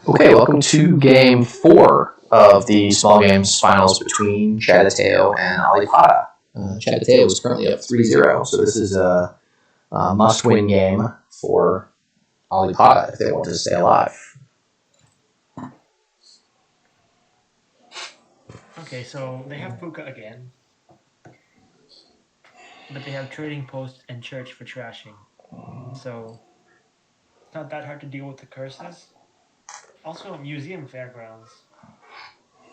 Okay, welcome to Game 4 of the Small Games finals between Chattateo and Alipata. Chattateo is currently up 3-0, so this is a must-win game for Alipata if they want to stay alive. Okay, so they have Puka again, but they have Trading Post and Church for trashing. So it's not that hard to deal with the curses. Also, Museum Fairgrounds.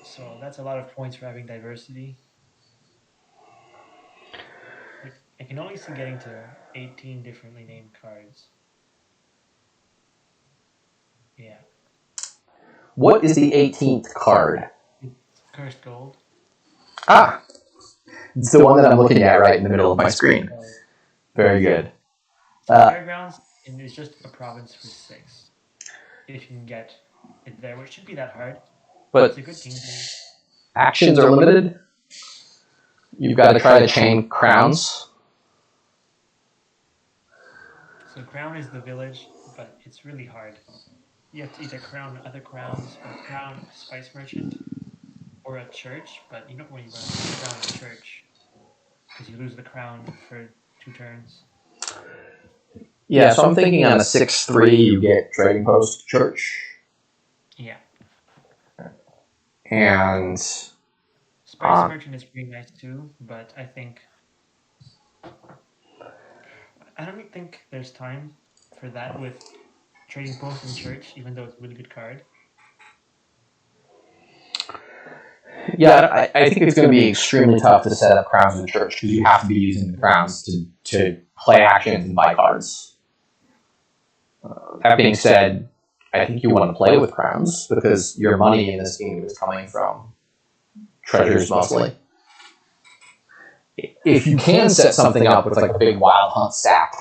So that's a lot of points for having diversity. I can only see getting to 18 differently named cards. Yeah. What is the 18th card? It's Cursed Gold. Ah! It's the one that I'm looking at right in the middle of my screen. Very good. Fairgrounds is just a province for 6. If you can get it there, which shouldn't be that hard. But it's a good kingdom. Actions are limited. You've got to try to chain crowns. So crown is the village, but it's really hard. You have to either crown other crowns or crown a spice merchant or a church, but you don't really want to crown a church because you lose the crown for 2 turns. Yeah, so I'm thinking on a 6-3 you get Trading Post Church. Yeah. And Spice merchant is pretty nice too, but I don't think there's time for that with Trading Post and Church, even though it's a really good card. Yeah, I think it's going to be extremely tough to set up crowns in church because you have to be using the crowns to play actions and buy cards. That being said, I think you want to play with crowns because your money in this game is coming from treasures mostly. If you can set something up with like a big wild hunt stack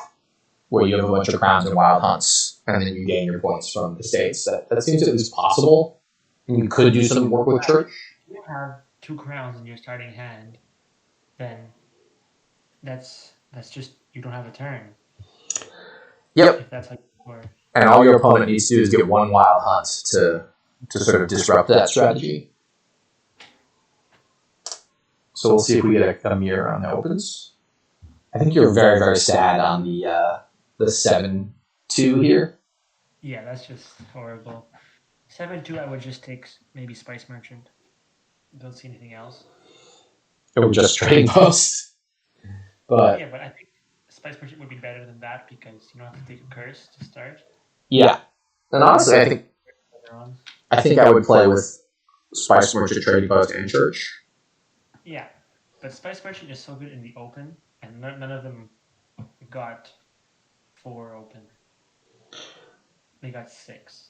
where you have a bunch of crowns and wild hunts and then you gain your points from the states, that seems at least possible. And you could do some work with church. If you have 2 crowns in your starting hand, then that's just you don't have a turn. Yep. If that's how you work. And all your opponent needs to do is get one wild hunt to sort of disrupt that strategy. So we'll see if we get a mirror on the opens. I think you're very, very sad on the 7-2 here. Yeah, that's just horrible. 7-2, I would just take maybe Spice Merchant. Don't see anything else. It would just Trading Post. But yeah, but I think Spice Merchant would be better than that because you don't have to take a curse to start. Yeah. And honestly, I think I would play with Spice Merchant, Trading Post, and Church. Yeah, but Spice Merchant is so good in the open, and none of them got 4 open. They got 6.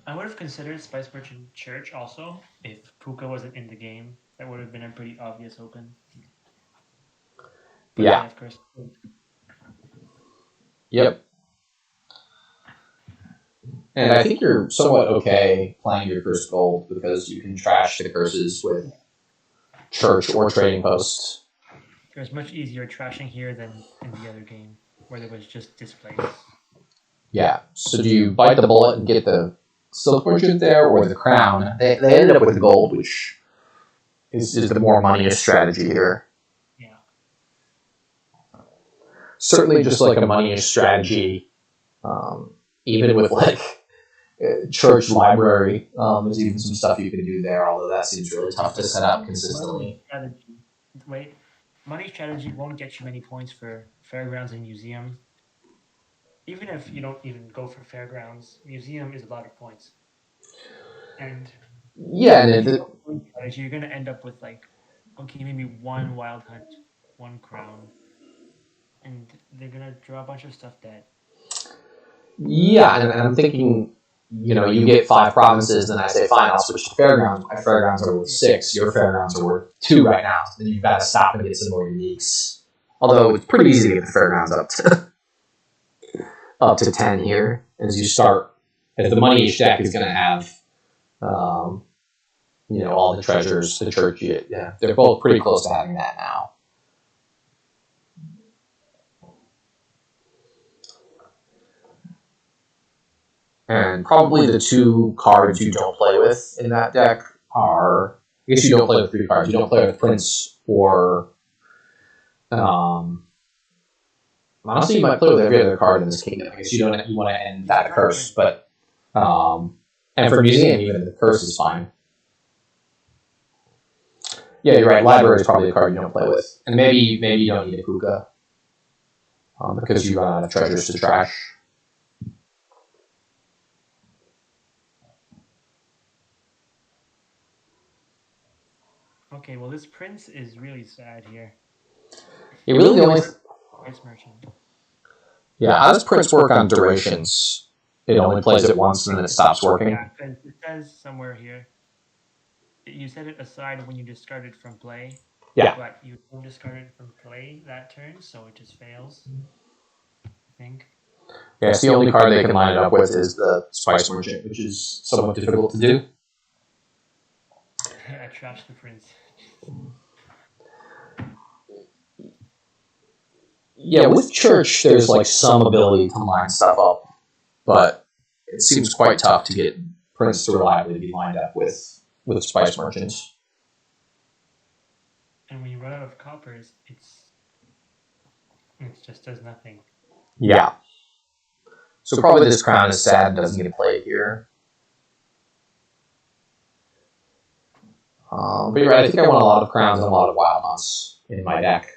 I would have considered Spice Merchant Church also if Puka wasn't in the game. That would have been a pretty obvious open. But yeah. Of course. Yep. And I think you're somewhat okay playing your Cursed Gold because you can trash the curses with Church or Trading Post. It was much easier trashing here than in the other game where there was just displays. Yeah. So do you bite the bullet and get the Silk Merchant there or the Crown? They ended up with the gold, which is the more money-ish strategy here. Yeah. Certainly just like a money-ish strategy, even with like church library, there's even some stuff you can do there, although that seems really tough to set up consistently. Money strategy won't get you many points for Fairgrounds and Museum. Even if you don't even go for Fairgrounds, Museum is a lot of points. And yeah, you're going to end up with like, okay, maybe 1 Wild Hunt, 1 Crown, and they're going to draw a bunch of stuff dead. Yeah, and I'm thinking, you get 5 provinces, then I say fine, I'll switch to Fairgrounds. My Fairgrounds are worth 6, your Fairgrounds are worth 2 right now, so then you've got to stop and get some more uniques. Although it's pretty easy to get the Fairgrounds up to 10 here as you start, as the money stack is going to have, all the treasures, the church, yeah, they're both pretty close to having that now. And probably the two cards you don't play with in that deck are. I guess you don't play with three cards. You don't play with Prince or. Honestly, you might play with every other card in this kingdom. I guess you don't. You want to end that curse, but. And for museum, even the curse is fine. Yeah, you're right. Library is probably a card you don't play with, and maybe you don't need a Puka because you run out of treasures to trash. Okay, well, this prince is really sad here. It really the only. Price merchant. Yeah, how does Prince work on durations? It only plays it once and then it stops working. Yeah, because it says somewhere here. You set it aside when you discard it from play. Yeah. But you don't discard it from play that turn, so it just fails. I think. Yeah, it's the only card they can line it up with is the Spice Merchant, which is somewhat difficult to do. I trashed the prince. Yeah, with Church, there's like some ability to line stuff up, but it seems quite tough to get Prince to reliably be lined up with Spice Merchants. And when you run out of coppers, it just does nothing. Yeah. So probably this crown is sad, doesn't get played here. But you're right, I think I want a lot of crowns and a lot of wild hunts in my deck.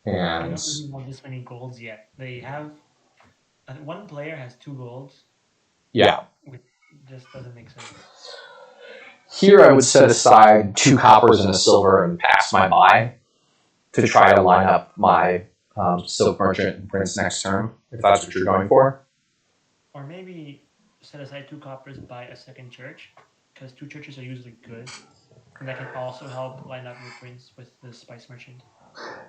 And I don't really want this many golds yet. They have one player has 2 golds. Yeah. Which just doesn't make sense. Here I would set aside 2 coppers and a silver and pass my buy to try to line up my Silk Merchant and Prince next turn, if that's what you're going for. Or maybe set aside 2 coppers, buy a second church, because 2 churches are usually good. And that can also help line up your Prince with the Spice Merchant.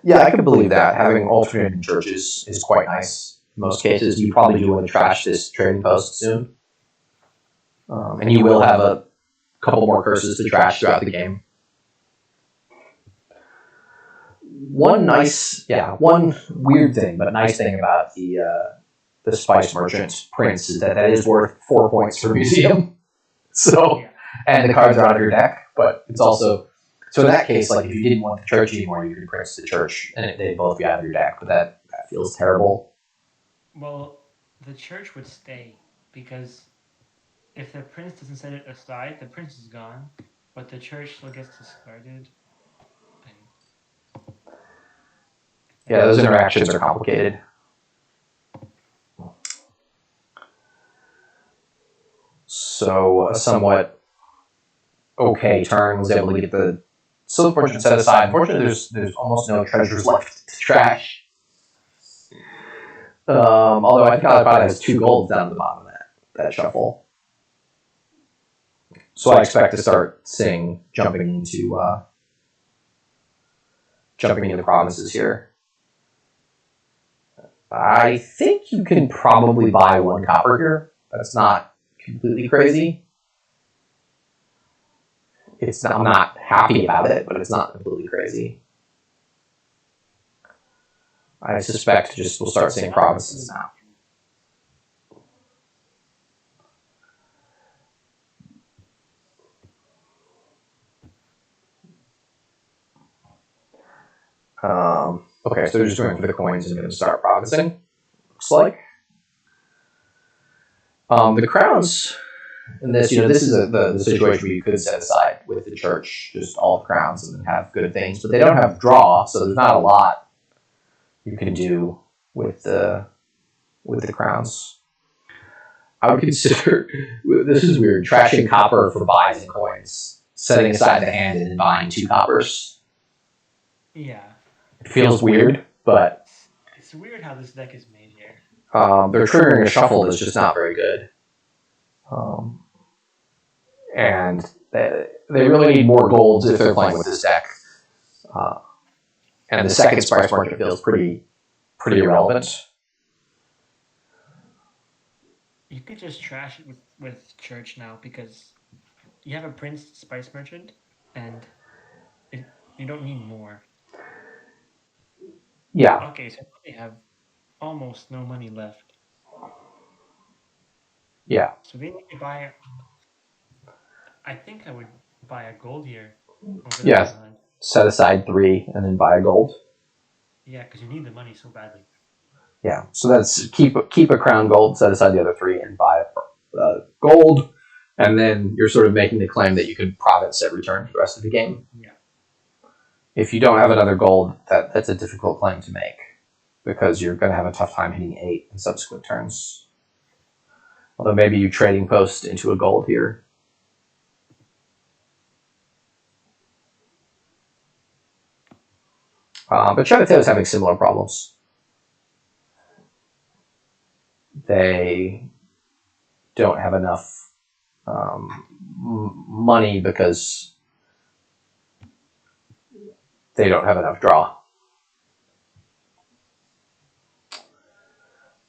Yeah, I can believe that. Having alternating churches is quite nice. In most cases, you probably do want to trash this trading post soon. And you will have a couple more curses to trash throughout the game. One weird thing, but nice thing about the Spice Merchant Prince is that is worth 4 points for Museum. So, and the cards are out of your deck, but it's also. So in that case, like if you didn't want the church anymore, you could Prince the church, and they'd both be out of your deck. But that feels terrible. Well, the church would stay because if the prince doesn't set it aside, the prince is gone, but the church still gets discarded. Yeah, those interactions are complicated. So a somewhat okay turn was able to get the Silk Merchant set aside. Unfortunately, there's almost no treasures left to trash. Although I think Alipata has 2 golds down at the bottom of that shuffle. So I expect to start seeing jumping into provinces here. I think you can probably buy 1 copper here. That's not completely crazy. I'm not happy about it, but it's not completely crazy. I suspect we'll start seeing provinces now. Okay, so they're just going for the coins and going to start provincing. Looks like. The crowns in this, this is the situation where you could set aside with the church just all the crowns and have good things, but they don't have draw, so there's not a lot you can do with the crowns. I would consider this is weird trashing copper for buys and coins, setting aside the hand and then buying 2 coppers. Yeah. It feels weird, but it's weird how this deck is made here. They're triggering a shuffle that's just not very good. And they really need more golds if they're playing with this deck. And the second Spice Merchant feels pretty irrelevant. You could just trash it with Church now because you have a Prince Spice Merchant and you don't need more. Yeah. Okay, so they have almost no money left. Yeah. So they need to buy. I think I would buy a gold here over the Yeah. mainland. Set aside 3 and then buy a gold. Yeah, because you need the money so badly. Yeah. So that's keep a crown gold, set aside the other 3, and buy gold. And then you're sort of making the claim that you can province every turn for the rest of the game. Yeah. If you don't have another gold, that's a difficult claim to make because you're going to have a tough time hitting 8 in subsequent turns. Although maybe you trading post into a gold here. But Chattateo is having similar problems. They don't have enough money because they don't have enough draw.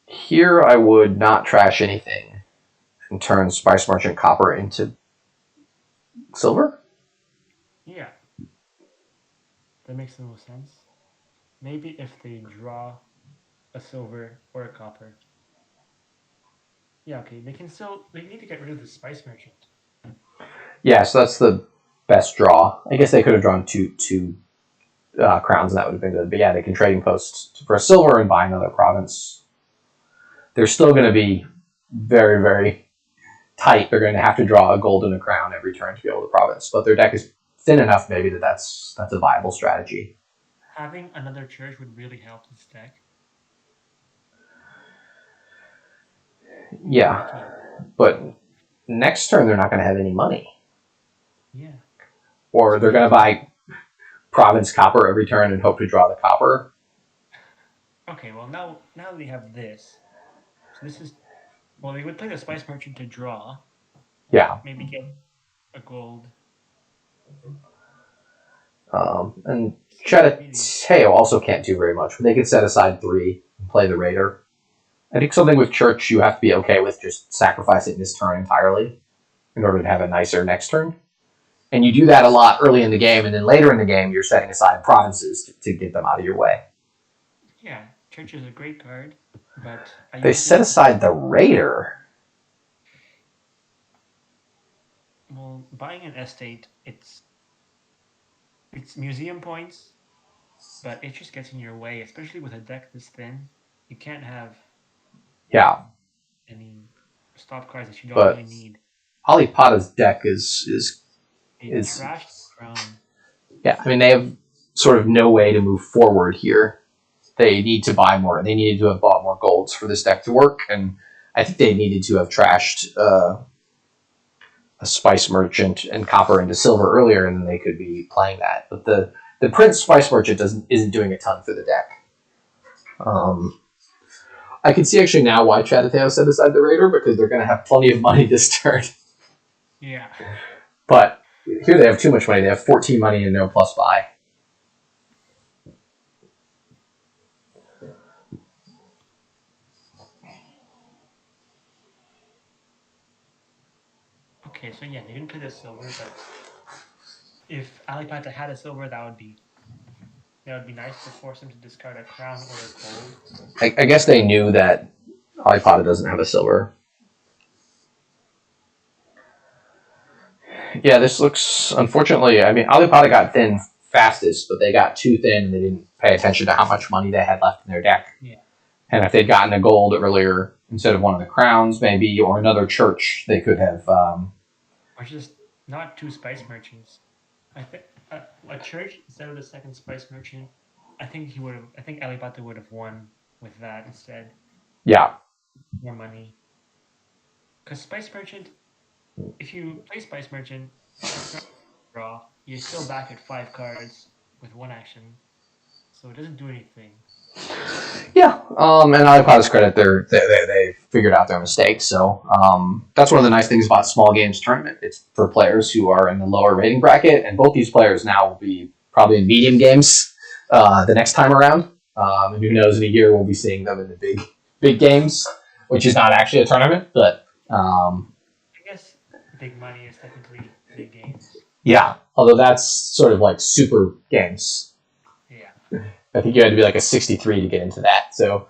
Here I would not trash anything and turn Spice Merchant Copper into silver. Yeah. That makes the most sense. Maybe if they draw a silver or a copper. Yeah, okay. They can still. They need to get rid of the spice merchant. Yeah, so that's the best draw. I guess they could have drawn two crowns and that would have been good. But yeah, they can trading post for a silver and buy another province. They're still going to be very, very tight. They're going to have to draw a gold and a crown every turn to be able to province. But their deck is thin enough maybe that's a viable strategy. Having another church would really help this deck. Yeah, but next turn they're not going to have any money. Yeah. Or they're going to buy province copper every turn and hope to draw the copper. Okay, well now they have this. So this is well they would play the spice merchant to draw. Yeah. Maybe get a gold. And Chattateo also can't do very much, but they can set aside 3 and play the Raider. I think something with Church you have to be okay with just sacrificing this turn entirely in order to have a nicer next turn. And you do that a lot early in the game, and then later in the game you're setting aside provinces to get them out of your way. Yeah, church is a great card, but They set aside the Raider. Well, buying an estate, it's museum points, but it just gets in your way, especially with a deck this thin. You can't have any stop cards that you don't but really need. Alipata's deck is Trashed crown. Yeah, I mean they have sort of no way to move forward here. They need to buy more. They needed to have bought more golds for this deck to work, and I think they needed to have trashed a Spice Merchant and Copper into Silver earlier, and then they could be playing that. But the Prince Spice Merchant isn't doing a ton for the deck. I can see actually now why Chattateo set aside the Raider, because they're going to have plenty of money this turn. Yeah. But here they have too much money. They have 14 money and no plus buy. Okay, so yeah, they didn't play the silver, but if Alipata had a silver, that would be nice to force him to discard a crown or a gold. I guess they knew that Alipata doesn't have a silver. Yeah, this looks, unfortunately, I mean, Alipata got thin fastest, but they got too thin and they didn't pay attention to how much money they had left in their deck. Yeah. And if they'd gotten a gold earlier instead of one of the crowns, maybe, or another church, they could have. Or just not 2 spice merchants. I think a church instead of the second spice merchant. I think Alipata would have won with that instead. Yeah. More money. Because spice merchant, if you play spice merchant, it's not draw. You're still back at 5 cards with 1 action, so it doesn't do anything. Yeah, and Alipata's credit, they figured out their mistake. So that's one of the nice things about SmallGames tournament. It's for players who are in the lower rating bracket, and both these players now will be probably in medium games the next time around. And who knows, in a year we'll be seeing them in the big games, which is not actually a tournament, but I guess big money is technically big games. yeah. Although that's sort of like super games. Yeah. I think you had to be like a 63 to get into that. So,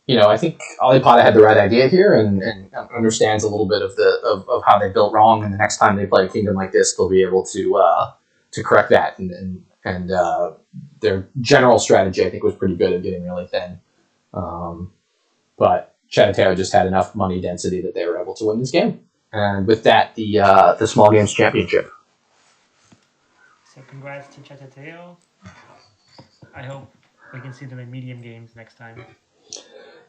I think Alipata had the right idea here and understands a little bit of how they built wrong. And the next time they play a kingdom like this, they'll be able to correct that. And their general strategy, I think, was pretty good at getting really thin. But Chattateo just had enough money density that they were able to win this game. And with that, the Small Games Championship. So congrats to Chattateo. I hope we can see them in medium games next time.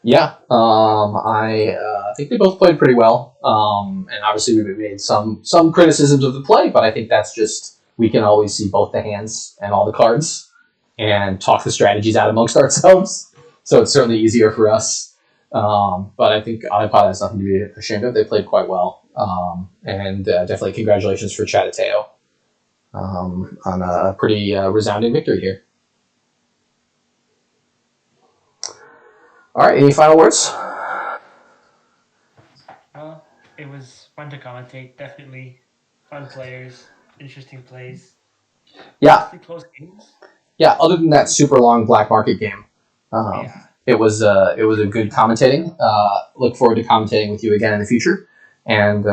Yeah, I think they both played pretty well. And obviously we made some criticisms of the play, but I think that's just we can always see both the hands and all the cards and talk the strategies out amongst ourselves. So it's certainly easier for us. But I think Alipata has nothing to be ashamed of. They played quite well. And definitely congratulations for Chattateo on a pretty resounding victory here. All right, any final words? Well, it was fun to commentate. Definitely fun players, interesting plays. Yeah. Mostly close games. Yeah, other than that super long black market game, it was a good commentating. Look forward to commentating with you again in the future. And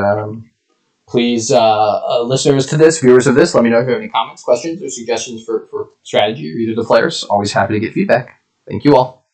please, listeners to this, viewers of this, let me know if you have any comments, questions, or suggestions for strategy or either of the players. Always happy to get feedback. Thank you all.